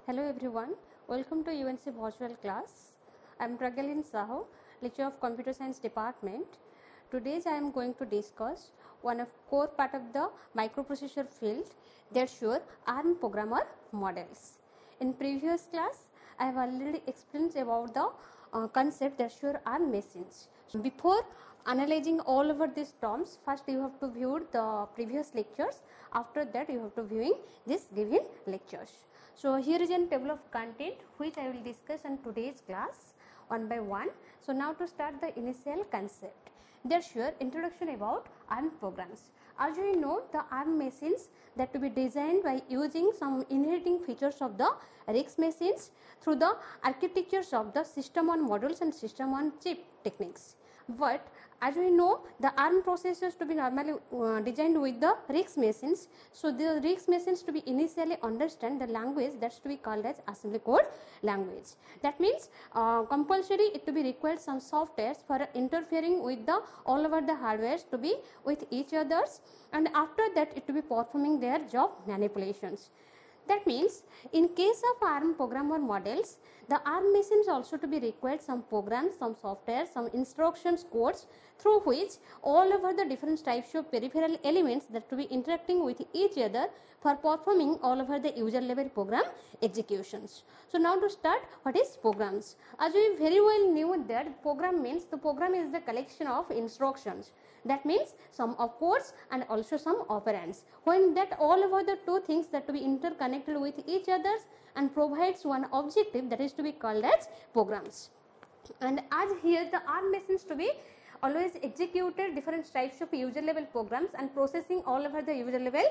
Hello everyone, welcome to UNC virtual class. I am Pragalin Saho, lecturer of Computer Science Department. Today I am going to discuss one of core part of the microprocessor field, that's your ARM programmer models. In previous class, I have already explained about the concept that's your ARM machines. So before analyzing all over these terms, first you have to view the previous lectures. After that you have to viewing this given lectures. So here is a table of content which I will discuss in today's class one by one. So now to start the initial concept. There's your introduction about ARM programs. As you know, the ARM machines that to be designed by using some inheriting features of the RISC machines through the architectures of the system on modules and system on chip techniques. But as we know, the ARM processors to be normally designed with the RISC machines. So the RISC machines to be initially understand the language that's to be called as assembly code language. That means compulsory it to be required some softwares for interfering with the all over the hardwares to be with each others, and after that it to be performing their job manipulations. That means in case of ARM programmer models, the ARM machines also to be required some programs, some software, some instructions codes through which all over the different types of peripheral elements that to be interacting with each other for performing all over the user level program executions. So now to start, what is programs? As we very well knew that program means the program is the collection of instructions. That means some of codes and also some operands. When that all over the two things that to be interconnected with each others and provides one objective that is to be called as programs. And as here the ARM machines to be always executed different types of user level programs and processing all over the user level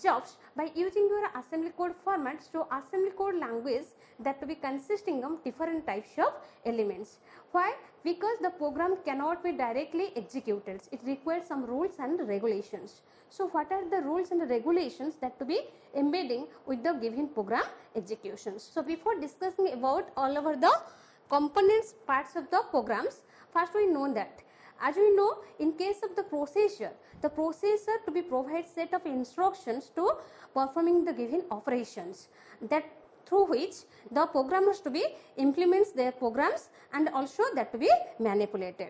jobs by using your assembly code formats to assembly code language that to be consisting of different types of elements. Why? Because the program cannot be directly executed. It requires some rules and regulations. So what are the rules and regulations that to be embedding with the given program executions? So before discussing about all over the components parts of the programs, first we know that as we know, in case of the processor to be provide set of instructions to performing the given operations that through which the programmers to be implements their programs and also that to be manipulated.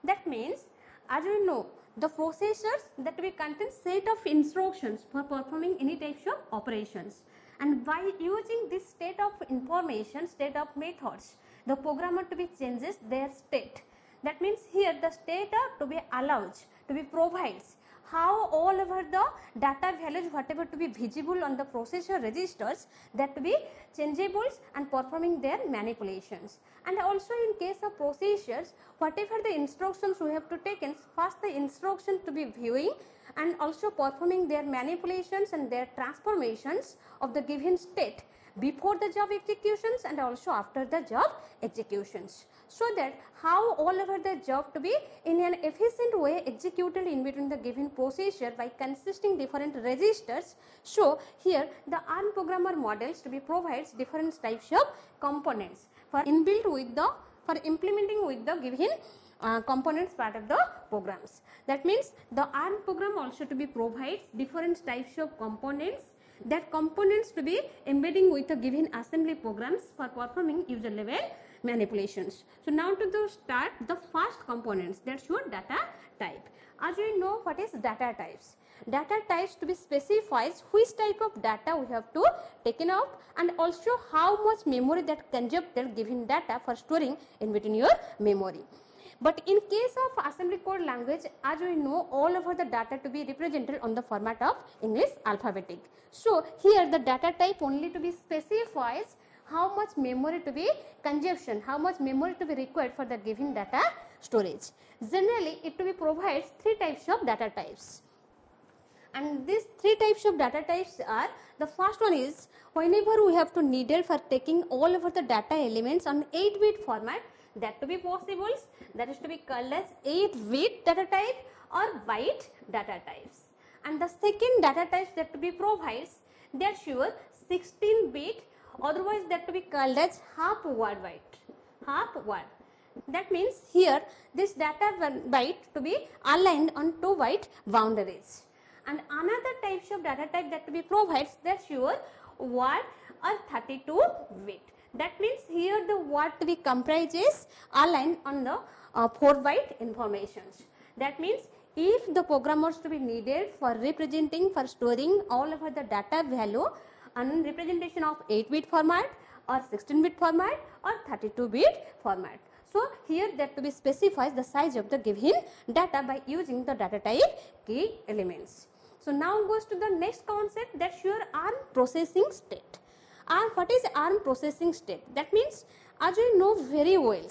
That means as we know, the processors that we contain set of instructions for performing any types of operations, and by using this state of information, state of methods, the programmer to be changes their state. That means here the state to be allows to be provides how all over the data values whatever to be visible on the processor registers that to be changeables and performing their manipulations. And also in case of processors, whatever the instructions we have to take in, first the instruction to be viewing and also performing their manipulations and their transformations of the given state before the job executions and also after the job executions, so that how all over the job to be in an efficient way executed in between the given processor by consisting different registers. So here the ARM programmer models to be provides different types of components for inbuilt with the for implementing with the given components part of the programs. That means the ARM program also to be provides different types of components, that components to be embedding with a given assembly programs for performing user level manipulations. So now to start the first components, that's your data type. As we know what is data types. Data types to be specifies which type of data we have to taken out and also how much memory that consumed given data for storing in between your memory. But in case of assembly code language, as we know, all over the data to be represented on the format of English alphabetic. So here the data type only to be specifies how much memory to be consumption, how much memory to be required for the given data storage. Generally, it to be provides three types of data types. And these three types of data types are, the first one is whenever we have to needed for taking all over the data elements on 8-bit format, that to be possible, that is to be called as 8-bit data type or byte data types. And the second data types that to be provides, that's your 16-bit, otherwise that to be called as half word byte, half word. That means here this data byte to be aligned on 2 byte boundaries. And another types of data type that to be provides, that's your word or 32 bit. That means here the word to be comprises aligned on the 4 byte informations. That means if the programmers to be needed for representing, for storing all over the data value and representation of 8-bit format or 16-bit format or 32-bit format. So here that to be specifies the size of the given data by using the data type key elements. So now goes to the next concept, that's your ARM processing state. What is ARM processing state? That means, as we know very well,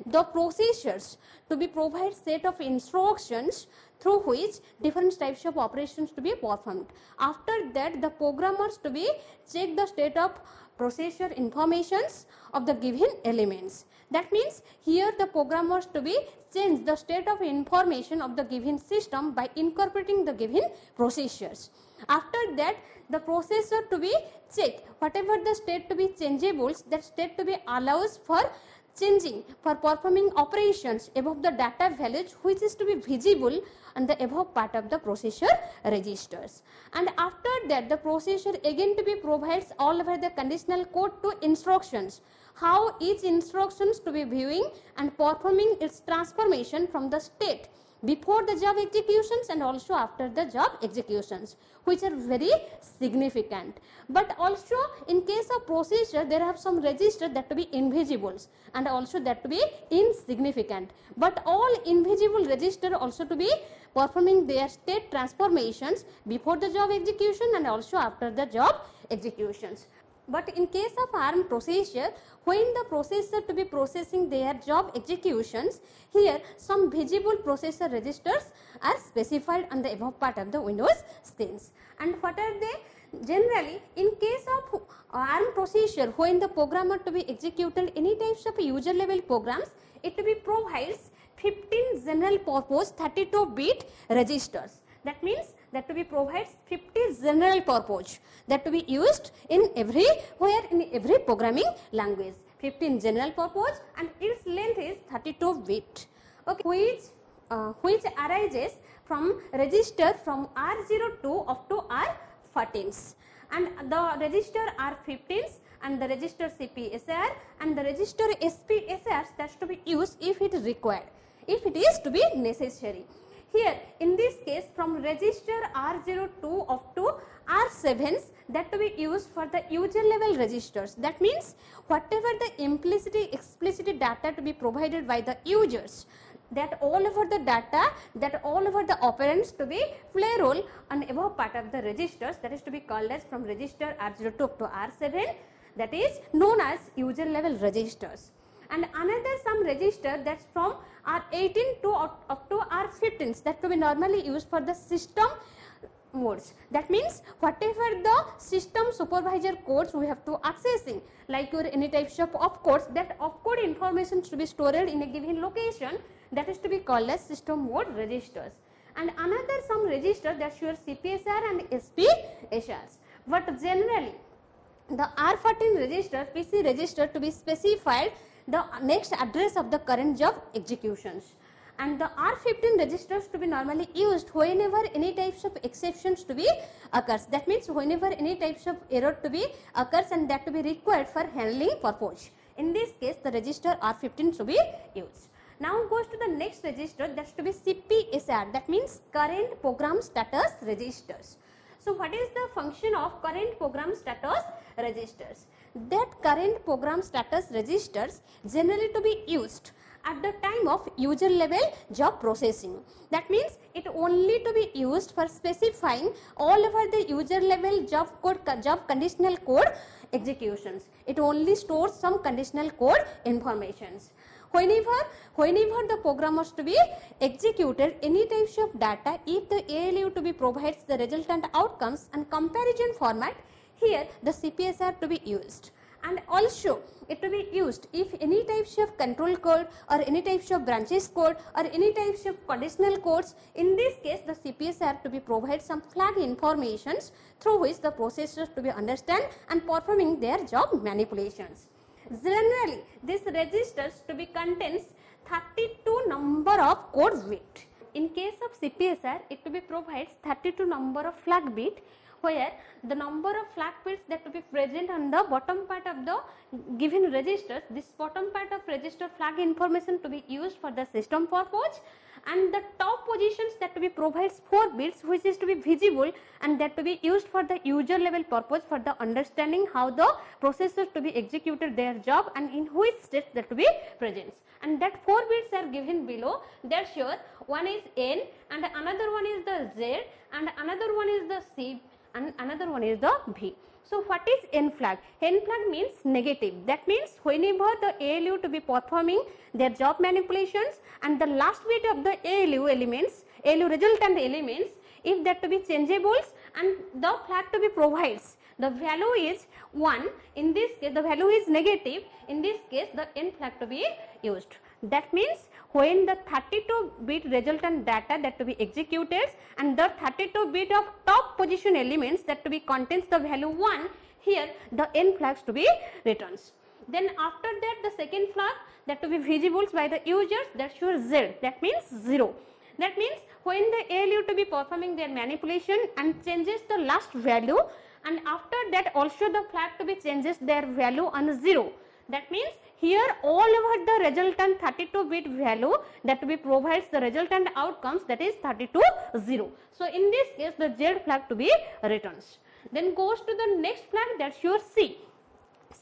the processors to be provide set of instructions through which different types of operations to be performed. After that, the programmers to be check the state of processor informations of the given elements. That means here the programmers to be change the state of information of the given system by incorporating the given processors. After that, the processor to be check whatever the state to be changeable, that state to be allows for changing, for performing operations above the data values which is to be visible on the above part of the processor registers. And after that, the processor again to be provides all over the conditional code to instructions, how each instructions to be viewing and performing its transformation from the state before the job executions and also after the job executions, which are very significant. But also in case of processor, there have some registers that to be invisibles and also that to be insignificant. But all invisible register also to be performing their state transformations before the job execution and also after the job executions. But in case of ARM processor, when the processor to be processing their job executions, here some visible processor registers are specified on the above part of the Windows screens. And what are they? Generally, in case of ARM processor, when the programmer to be executed any types of user level programs, it to be provides 15 general purpose 32-bit registers. That means that to be provides 50 general purpose that to be used in everywhere in every programming language. 15 general purpose and its length is 32-bit. Okay, which arises from register from R02 up to R14s, and the register R15s and the register CPSR and the register SPSRs that's to be used if it is required, if it is to be necessary. Here in this case from register R02 up to R7s that to be used for the user level registers. That means whatever the implicit explicit data to be provided by the users, that all over the data, that all over the operands to be play role on above part of the registers, that is to be called as from register R02 up to R7, that is known as user level registers. And another some register that's from R18 to up to R15s that to be normally used for the system modes. That means whatever the system supervisor codes we have to accessing, like your any types of opcodes, that opcode information to be stored in a given location, that is to be called as system mode registers. And another some register that's your CPSR and SPSRs. But generally the R14 register, PC register to be specified the next address of the current job executions, and the R15 registers to be normally used whenever any types of exceptions to be occurs. That means whenever any types of error to be occurs and that to be required for handling purpose. In this case the register R15 to be used. Now goes to the next register, that's to be CPSR, that means current program status registers. So what is the function of current program status registers? That current program status registers generally to be used at the time of user level job processing. That means it only to be used for specifying all over the user level job code, job conditional code executions. It only stores some conditional code informations. Whenever the programmers to be executed any types of data, if the ALU to be provides the resultant outcomes and comparison format, here the CPSR to be used. And also it to be used if any types of control code or any types of branches code or any types of conditional codes. In this case the CPSR to be provide some flag informations through which the processors to be understand and performing their job manipulations. Generally this registers to be contains 32 number of code bit. In case of CPSR it to be provides 32 number of flag bit, where the number of flag bits that to be present on the bottom part of the given registers, this bottom part of register flag information to be used for the system purpose, and the top positions that to be provides 4 bits which is to be visible and that to be used for the user level purpose for the understanding how the processors to be executed their job and in which states that to be present. And that 4 bits are given below. That sure one is N and another one is the Z and another one is the C and another one is the V. So what is N flag? N flag means negative. That means whenever the ALU to be performing their job manipulations and the last bit of the ALU elements, ALU resultant elements, if that to be changeables and the flag to be provides, the value is 1, in this case the value is negative, in this case the N flag to be used. That means when the 32-bit resultant data that to be executed and the 32-bit of top position elements that to be contains the value 1, here the N flags to be returns. Then after that the second flag that to be visible by the users, that shows Z, that means 0. That means when the ALU to be performing their manipulation and changes the last value and after that also the flag to be changes their value on 0. That means here all over the resultant 32-bit value that to be provides the resultant outcomes, that is 32 0. So in this case the Z flag to be returns. Then goes to the next flag, that shows C.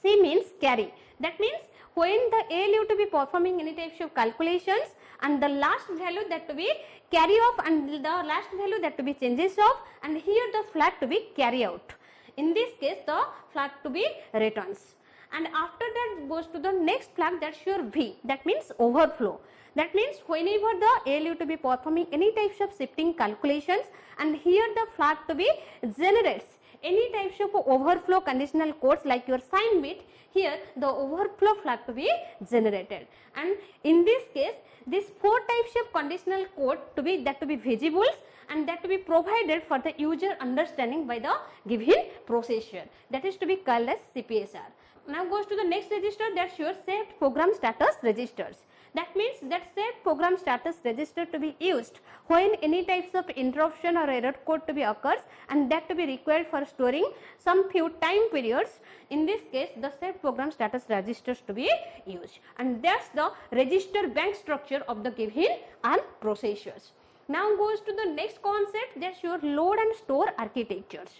C means carry. That means when the ALU to be performing any types of calculations and the last value that to be carry off and the last value that to be changes off and here the flag to be carry out. In this case the flag to be returns. And after that goes to the next flag, that sure V, that means overflow. That means whenever the ALU to be performing any types of shifting calculations and here the flag to be generates any types of overflow conditional codes like your sign bit, here the overflow flag to be generated. And in this case these 4 types of conditional code to be that to be visibles and that to be provided for the user understanding by the given processor, that is to be called as CPSR. Now goes to the next register, that shows set program status registers. That means that set program status register to be used when any types of interruption or error code to be occurs and that to be required for storing some few time periods. In this case the set program status registers to be used, and that's the register bank structure of the given ARM processors. Now goes to the next concept, that shows load and store architectures.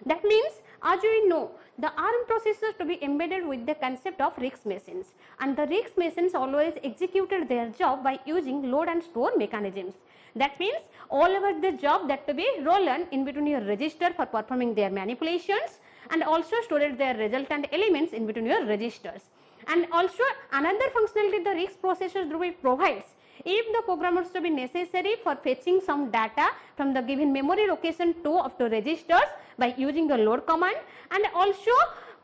That means as we know, the ARM processors to be embedded with the concept of RISC machines, and the RISC machines always executed their job by using load and store mechanisms. That means all over the job that to be roll on in between your register for performing their manipulations and also stored their resultant elements in between your registers. And also another functionality the RISC processor provides, if the programmers to be necessary for fetching some data from the given memory location to of the registers by using the load command and also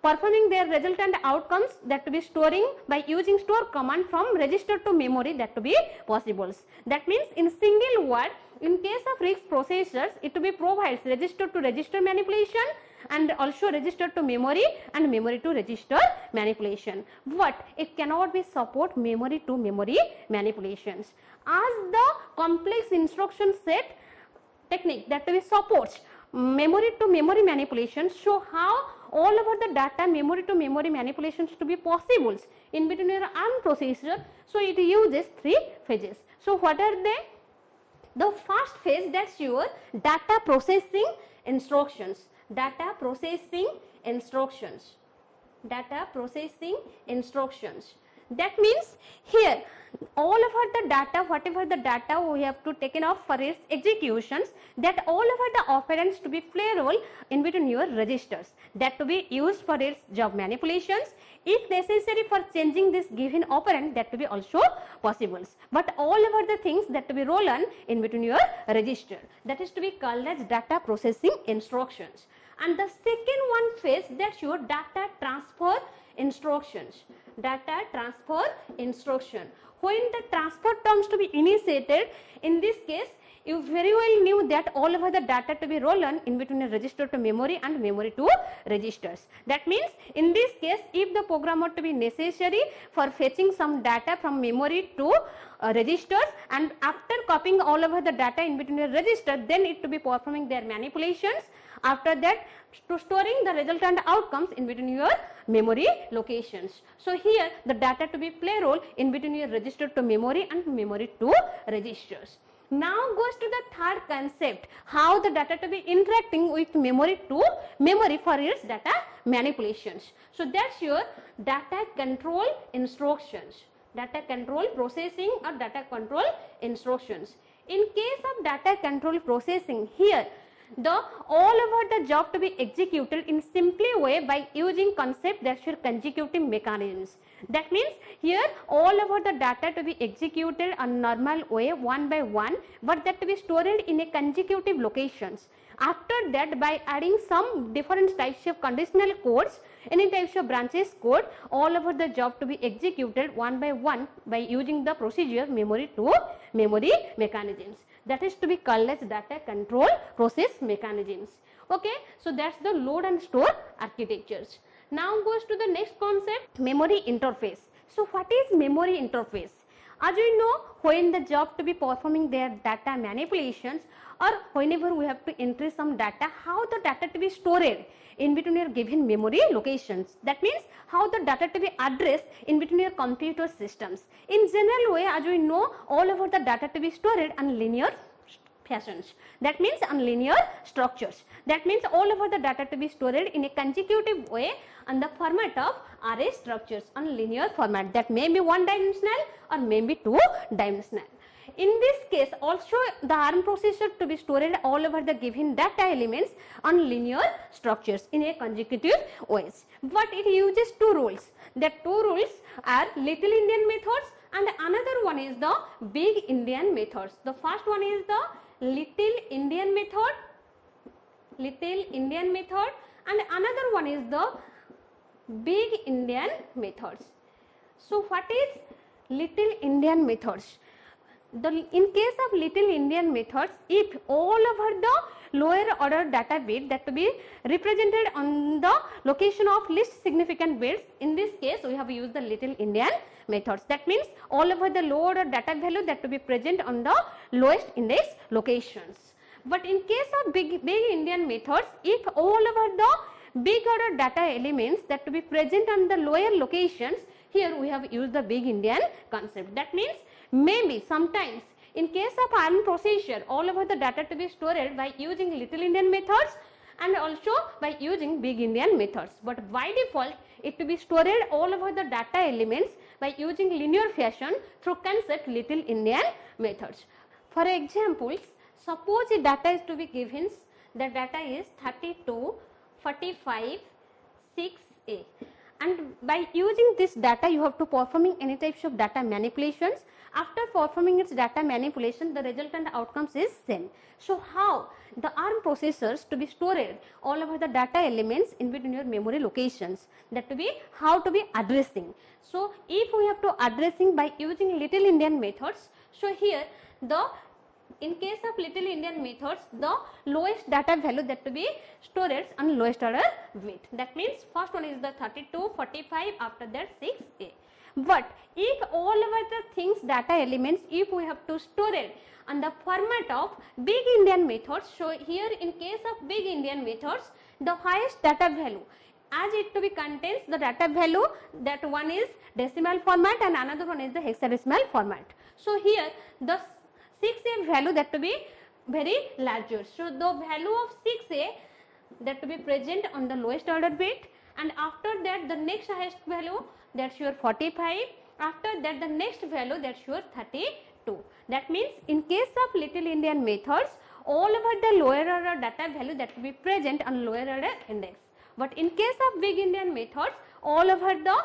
performing their resultant outcomes that to be storing by using store command from register to memory, that to be possible. That means in single word, in case of RISC processors it to be provides register to register manipulation and also register to memory and memory to register manipulation, but it cannot be support memory to memory manipulations, as the complex instruction set technique that to be supports memory to memory manipulations. So how all over the data memory to memory manipulations to be possible in between your ARM processor. So it uses 3 phases. So what are they? The first phase, that's your data processing instructions. Data processing instructions. Data processing instructions. That means here all over the data, whatever the data we have to taken off for its executions, that all over the operands to be play role in between your registers, that to be used for its job manipulations. If necessary for changing this given operand, that to be also possible, but all over the things that to be roll on in between your register, that is to be called as data processing instructions. And the second one phase, that's your data transfer instructions. Data transfer instruction. When the transfer terms to be initiated, in this case you very well knew that all over the data to be roll on in between a register to memory and memory to registers. That means in this case if the programmer to be necessary for fetching some data from memory to registers and after copying all over the data in between a register, then it to be performing their manipulations After that, to storing the resultant outcomes in between your memory locations. So here the data to be play role in between your register to memory and memory to registers. Now goes to the third concept, how the data to be interacting with memory to memory for its data manipulations. So that's your data control instructions, data control processing or data control instructions. In case of data control processing, here the all over the job to be executed in simply way by using concept that's your consecutive mechanisms. That means here all over the data to be executed on normal way one by one, but that to be stored in a consecutive locations. After that, by adding some different types of conditional codes, any types of branches code, all over the job to be executed one by one by using the procedure memory to memory mechanisms. That is to be called as data control process mechanisms. Okay, so that's the load and store architectures. Now goes to the next concept, memory interface. So what is memory interface? As we know, when the job to be performing their data manipulations, or whenever we have to enter some data, how the data to be stored in between your given memory locations. That means how the data to be addressed in between your computer systems. In general way, as we know, all over the data to be stored on linear fashions. That means on linear structures. That means all over the data to be stored in a consecutive way on the format of array structures on linear format. That may be one dimensional or may be two dimensional. In this case, also the ARM processor to be stored all over the given data elements on linear structures in a consecutive ways. But it uses two rules. The two rules are Little Indian methods and another one is the Big Indian methods. The first one is the Little Indian method, and another one is the Big Indian methods. So what is Little Indian methods? In case of Little Indian methods, if all over the lower order data bit that to be represented on the location of least significant bits, in this case we have used the Little Indian methods. That means all over the lower order data value that to be present on the lowest index locations. But in case of Big Indian methods, if all over the big order data elements that to be present on the lower locations, here we have used the Big Indian concept. That means maybe sometimes in case of ARM processor, all over the data to be stored by using Little Indian methods and also by using Big Indian methods. But by default, it to be stored all over the data elements by using linear fashion through concept Little Indian methods. For examples, suppose the data is to be given, the data is 32, 45, 6A. And by using this data, you have to performing any types of data manipulations. After performing its data manipulation, the resultant outcomes is same. So how the ARM processors to be stored all over the data elements in between your memory locations, that to be how to be addressing. So if we have to addressing by using Little Indian methods, so here the in case of Little Indian methods, the lowest data value that to be stored on lowest order bit. That means first one is the 32, 45, after that 6A. But if all over the things data elements, if we have to store it on the format of Big Indian methods, so here in case of Big Indian methods, the highest data value as it to be contains the data value, that one is decimal format and another one is the hexadecimal format. So here the 6A value that to be very larger. So the value of 6A that to be present on the lowest order bit, and after that the next highest value, that's your 45, after that the next value, that's your 32. That means in case of Little Indian methods, all over the lower order data value that will be present on lower order index. But in case of Big Indian methods, all over the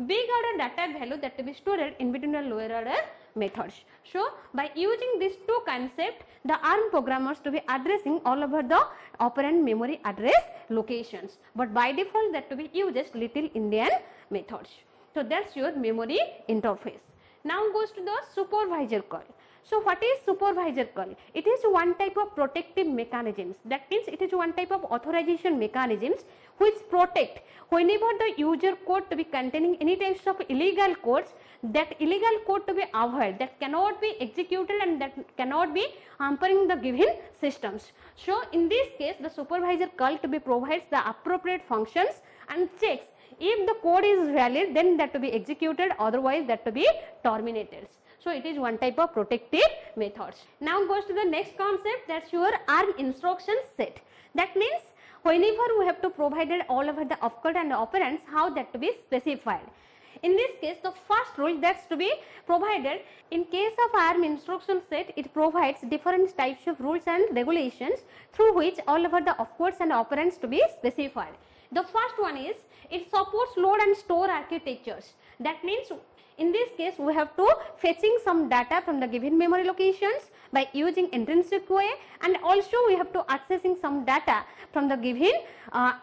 big order data value that will be stored in between the lower order methods. So by using these two concepts, the ARM programmers to be addressing all over the operand memory address locations. But by default that to be uses Little Indian methods. So that's your memory interface. Now goes to the supervisor call. So what is supervisor call? It is one type of protective mechanisms. That means it is one type of authorization mechanisms which protect whenever the user code to be containing any types of illegal codes, that illegal code to be avoided, that cannot be executed and that cannot be hampering the given systems. So in this case, the supervisor call to be provides the appropriate functions and checks if the code is valid, then that to be executed, otherwise that to be terminated. So it is one type of protective methods. Now goes to the next concept, that's your ARM instruction set. That means whenever we have to provide all over the opcode and operands, how that to be specified. In this case, the first rule that's to be provided in case of ARM instruction set, it provides different types of rules and regulations through which all over the opcodes and operands to be specified. The first one is it supports load and store architectures. That means in this case, we have to fetching some data from the given memory locations by using intrinsic way, and also we have to accessing some data from the given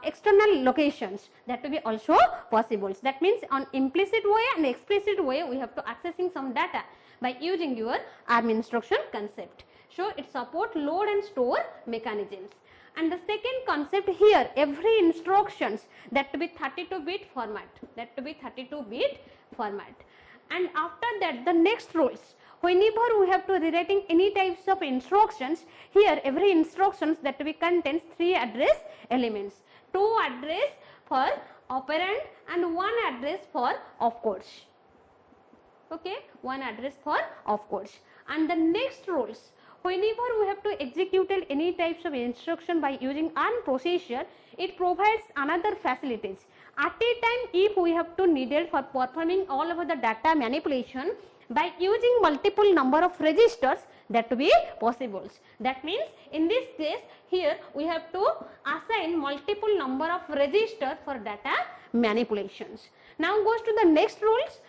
external locations, that will be also possible. That means on implicit way and explicit way we have to accessing some data by using your ARM instruction concept. So it support load and store mechanisms. And the second concept here, every instructions that to be 32-bit format, that to be 32-bit format. And after that, the next rules, whenever we have to rewriting any types of instructions, here every instructions that to be contains 3 address elements, 2 address for operand and 1 address for opcodes. Okay, 1 address for opcodes. And the next rules, whenever we have to execute any types of instruction by using ARM processor, it provides another facilities. At a time, if we have to needed for performing all over the data manipulation by using multiple number of registers, that to be possible. That means in this case, here we have to assign multiple number of registers for data manipulations. Now goes to the next rules.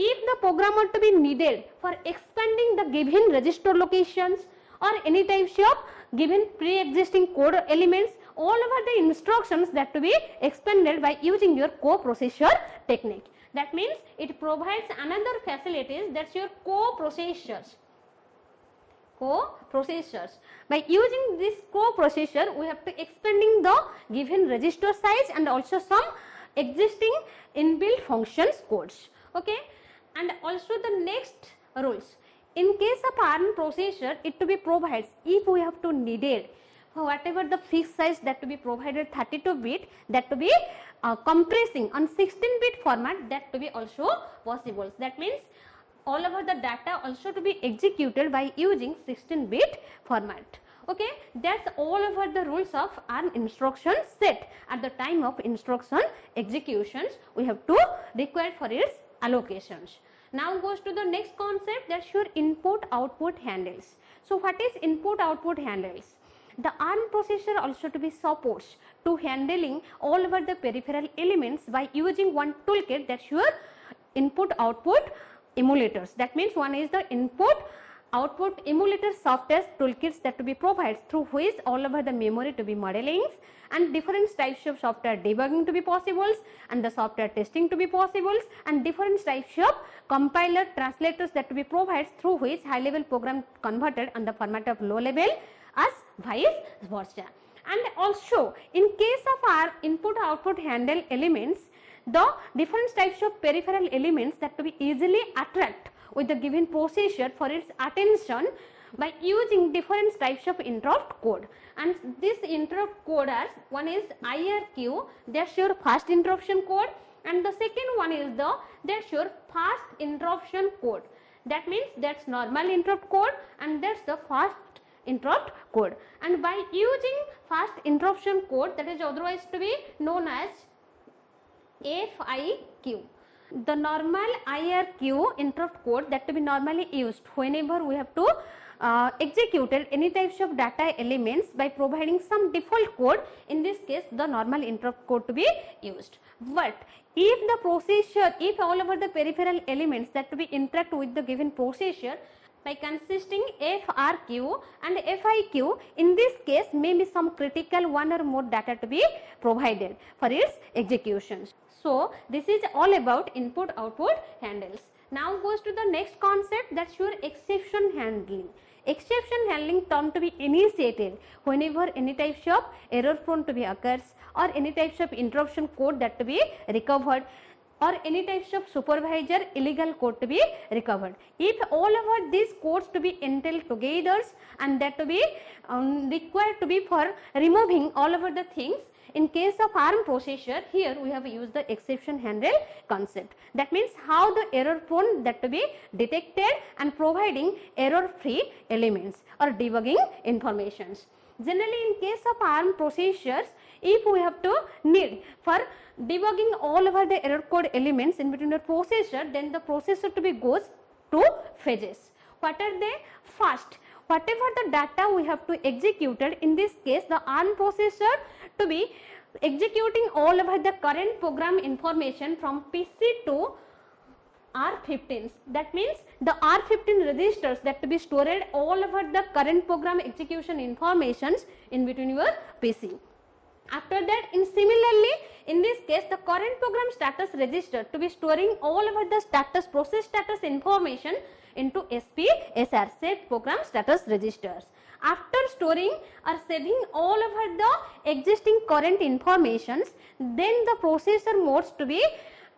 If the program were to be needed for expanding the given register locations or any types of given pre-existing code elements, all over the instructions that to be expanded by using your coprocessor technique. That means it provides another facilities, that's your coprocessors. By using this coprocessor, we have to expanding the given register size and also some existing inbuilt functions codes. Okay. And also the next rules, in case of ARM processor, it to be provides if we have to needed whatever the fixed size that to be provided 32-bit, that to be compressing on 16-bit format, that to be also possible. That means all over the data also to be executed by using 16-bit format. Okay, that's all over the rules of ARM instruction set. At the time of instruction executions, we have to require for its allocations. Now goes to the next concept, that's your input output handles. So what is input output handles? The ARM processor also to be supports to handling all over the peripheral elements by using one toolkit, that's your input output emulators. That means one is the input output emulator software toolkits that to be provided through which all over the memory to be modeling and different types of software debugging to be possible and the software testing to be possible and different types of compiler translators that to be provided through which high level program converted on the format of low level as vice versa. And also in case of our input output handle elements, the different types of peripheral elements that to be easily attract with the given processor for its attention by using different types of interrupt code. And this interrupt code as one is IRQ, that's your fast interruption code, and the second one is that's your fast interruption code. That means that's normal interrupt code and that's the fast interrupt code. And by using fast interruption code, that is otherwise to be known as FIQ. The normal IRQ interrupt code that to be normally used whenever we have to executed any types of data elements by providing some default code, in this case the normal interrupt code to be used. But if the processor, if all over the peripheral elements that to be interact with the given processor by consisting FRQ and FIQ, in this case maybe some critical one or more data to be provided for its executions. So this is all about input output handles. Now goes to the next concept, that's your exception handling. Exception handling term to be initiated whenever any types of error prone to be occurs, or any types of interruption code that to be recovered, or any types of supervisor illegal code to be recovered. If all over these codes to be entailed together and that to be required to be for removing all over the things, in case of ARM processor, here we have used the exception handle concept. That means how the error prone that to be detected and providing error free elements or debugging informations. Generally in case of ARM processors, if we have to need for debugging all over the error code elements in between the processor, then the processor to be goes to phases. What are they? First, whatever the data we have to executed, in this case the ARM processor to be executing all over the current program information from PC to R15s. That means the R15 registers that to be stored all over the current program execution informations in between your PC. After that, similarly in this case the current program status register to be storing all over the status process status information into SPSR, set program status registers. After storing or saving all over the existing current informations, then the processor modes to be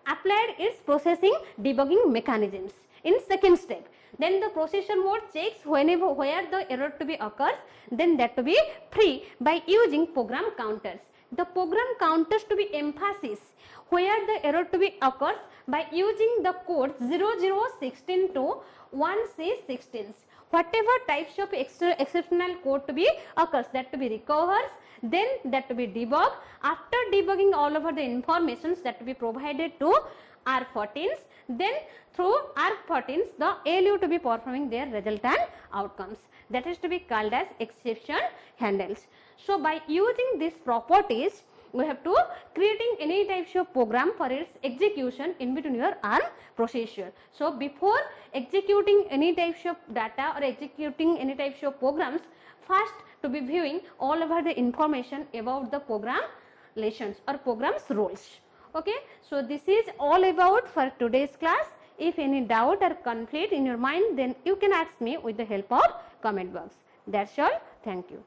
applied its processing debugging mechanisms. In second step, then the processor mode checks whenever where the error to be occurs, then that to be free by using program counters. The program counters to be emphasis where the error to be occurs by using the code 0016 to 1C16s. Whatever types of exceptional code to be occurs, that to be recovers, then that to be debug. After debugging all over the informations that to be provided to R14s, then through R14s the ALU to be performing their resultant outcomes. That is to be called as exception handles. So by using these properties, we have to creating any types of program for its execution in between your ARM processor. So before executing any types of data or executing any types of programs, first to be viewing all over the information about the program lessons or programs roles. Okay, so this is all about for today's class. If any doubt or conflict in your mind, then you can ask me with the help of comment box. That's all. Thank you.